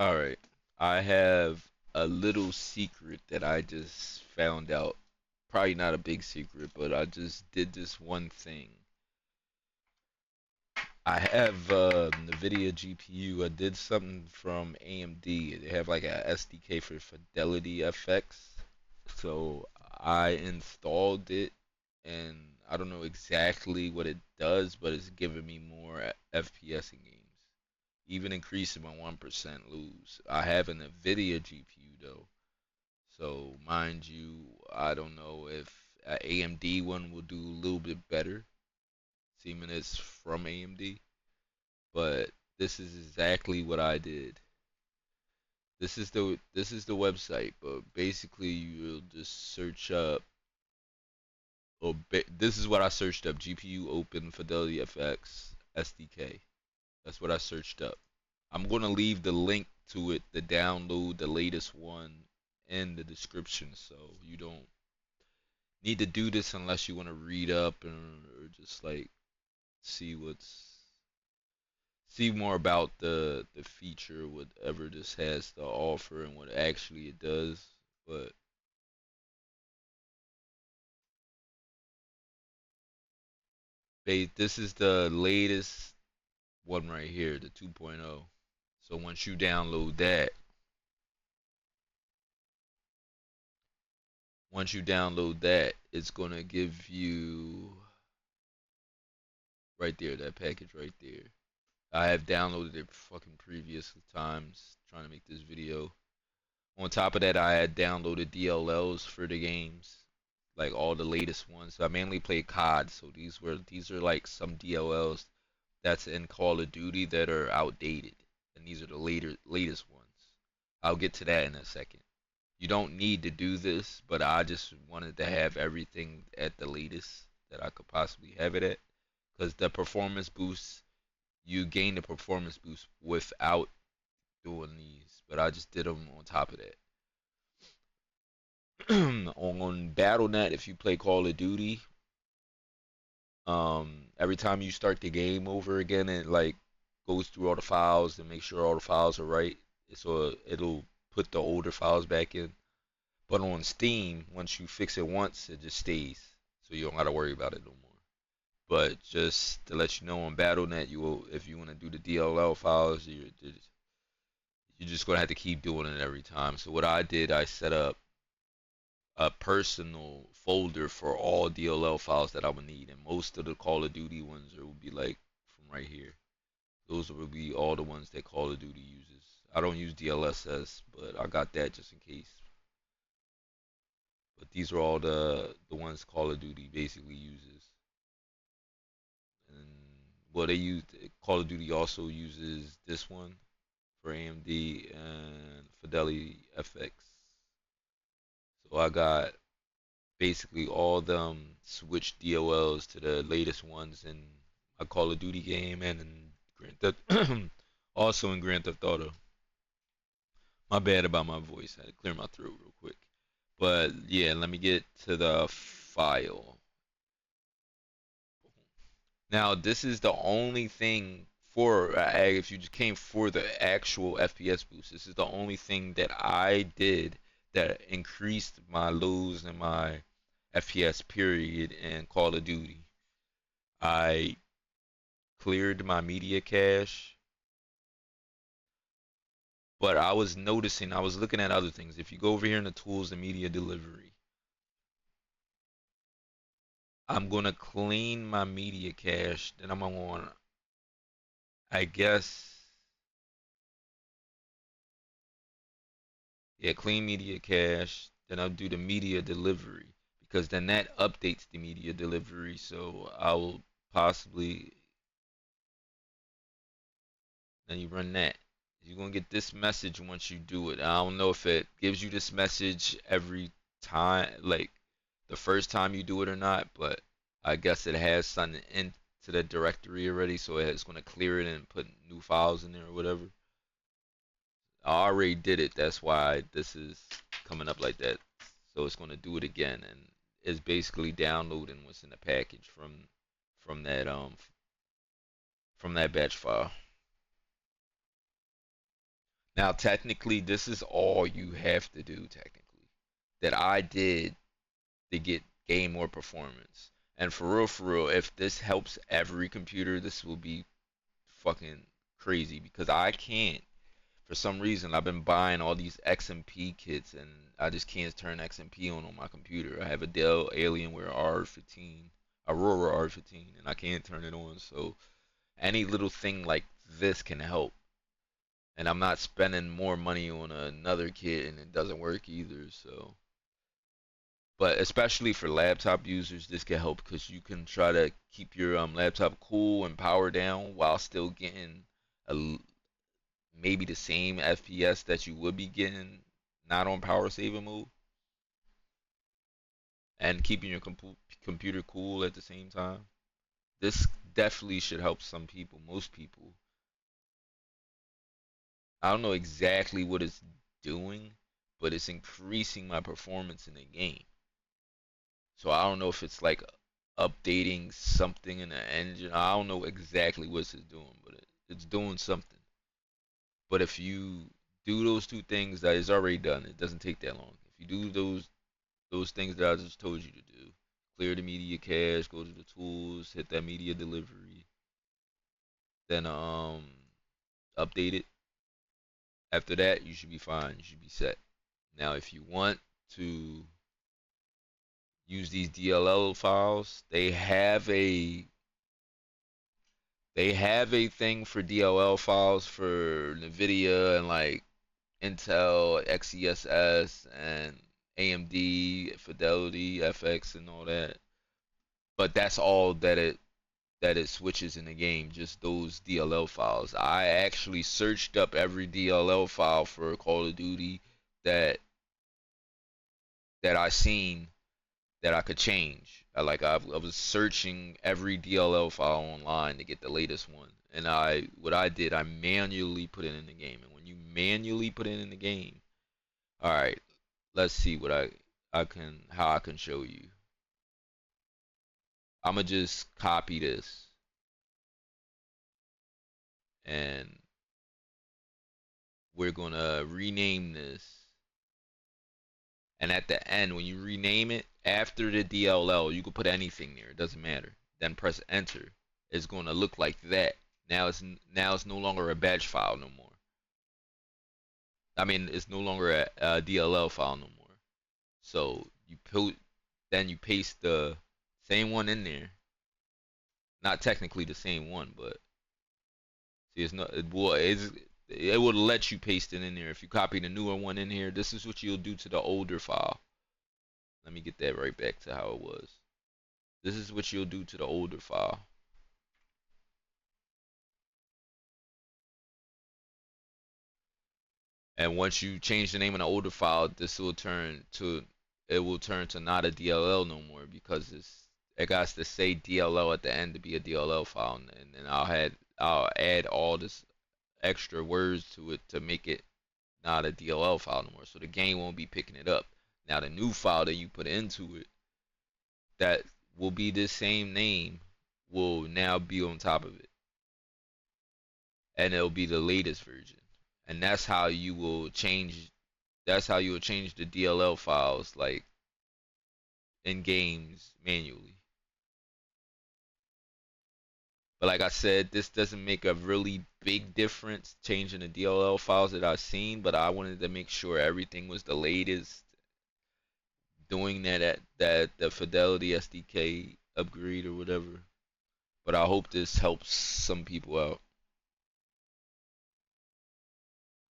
All right. I have a little secret that I just found out. Probably not a big secret, but I just did this one thing. I have NVIDIA GPU. I did something from AMD. They have like a SDK for Fidelity FX. So I installed it, and I don't know exactly what it does, but it's giving me more FPS in games. Even increasing my 1% lose. I have an NVIDIA GPU though. So mind you, I don't know if a AMD one will do a little bit better, seeming it's from AMD. But this is exactly what I did. This is the website, but basically you'll just search up. This is what I searched up: GPU Open Fidelity FX SDK. That's what I searched up. I'm gonna leave the link to it to download the latest one in the description, so you don't need to do this unless you want to read up or just like see what's see more about the feature, whatever this has to offer, and what actually it does. But this is the latest one right here, the 2.0. So once you download that, it's gonna give you right there that package right there. I have downloaded it fucking previous times trying to make this video. On top of that, I had downloaded DLLs for the games, like all the latest ones. So I mainly play COD, so these are like some DLLs that's in Call of Duty that are outdated, and these are the latest ones. I'll get to that in a second. You don't need to do this, but I just wanted to have everything at the latest that I could possibly have it at, because the performance boost, you gain the performance boost without doing these, but I just did them on top of that. On BattleNet, if you play Call of Duty, every time you start the game over again, it like goes through all the files and make sure all the files are right. So it'll put the older files back in. But on Steam, once you fix it once, it just stays, so you don't gotta worry about it no more. But just to let you know, on BattleNet, you will, if you want to do the DLL files, you're just gonna have to keep doing it every time. So what I did, I set up a personal folder for all DLL files that I would need, and most of the Call of Duty ones will be like from right here. Those will be all the ones that Call of Duty uses. I don't use DLSS, but I got that just in case. But these are all the ones Call of Duty basically uses. And well, they use Call of Duty also uses this one for AMD and Fidelity FX. So I got basically all them switch DOLs to the latest ones in my Call of Duty game and in Grand Theft, also in Grand Theft Auto. My bad about my voice. I had to clear my throat real quick. But yeah, let me get to the file. Now, this is the only thing for if you just came for the actual FPS boost. This is the only thing that I did that increased my lows and my FPS period in Call of Duty. I cleared my media cache, but I was noticing, I was looking at other things. If you go over here in the tools and media delivery, I'm gonna clean my media cache. Then I'm gonna, I guess, yeah, clean media cache. Then I'll do the media delivery because then that updates the media delivery. So I will possibly, then you run that. You're gonna get this message once you do it. I don't know if it gives you this message every time, like the first time you do it or not, but I guess it has something into the directory already, so it's gonna clear it and put new files in there or whatever. I already did it, that's why this is coming up like that. So it's gonna do it again, and it's basically downloading what's in the package from that from that batch file. Now, technically, this is all you have to do, technically, that I did to get gain more performance. And for real, if this helps every computer, this will be fucking crazy because I can't. For some reason, I've been buying all these XMP kits, and I just can't turn XMP on my computer. I have a Dell Alienware R15, Aurora R15, and I can't turn it on. So any little thing like this can help. And I'm not spending more money on another kit, and it doesn't work either. So, but especially for laptop users, this can help because you can try to keep your laptop cool and power down while still getting a, maybe the same FPS that you would be getting not on power saving mode, and keeping your computer cool at the same time. This definitely should help some people, most people. I don't know exactly what it's doing, but it's increasing my performance in the game. So I don't know if it's like updating something in the engine. I don't know exactly what it's doing, but it's doing something. But if you do those two things, that is already done. It doesn't take that long. If you do those things that I just told you to do, clear the media cache, go to the tools, hit that media delivery, then update it. After that, you should be fine. You should be set. Now, if you want to use these DLL files, they have a thing for DLL files for NVIDIA and like Intel, XESS, and AMD, Fidelity, FX, and all that. But that's all that it switches in the game, just those DLL files. I actually searched up every DLL file for Call of Duty that that I seen that I could change. I was searching every DLL file online to get the latest one, and I manually put it in the game. And when you manually put it in the game, all right, let's see what I can how I can show you. I'm gonna just copy this, and we're gonna rename this. And at the end, when you rename it after the DLL, you can put anything there. It doesn't matter. Then press enter. It's going to look like that. Now it's no longer a batch file no more. I mean, it's no longer a DLL file no more. So then you paste the same one in there. Not technically the same one, but see, it's not. It will let you paste it in there. If you copy the newer one in here, this is what you'll do to the older file. Let me get that right back to how it was. This is what you'll do to the older file. And once you change the name of the older file, it will turn to not a DLL no more because it got to say DLL at the end to be a DLL file, and then I'll add all this extra words to it to make it not a DLL file no more. So the game won't be picking it up. Now the new file that you put into it that will be the same name will now be on top of it, and it'll be the latest version. And that's how you will change the DLL files like in games manually. But like I said, this doesn't make a really big difference changing the DLL files that I've seen, but I wanted to make sure everything was the latest. Doing that at that the Fidelity SDK upgrade or whatever. But I hope this helps some people out.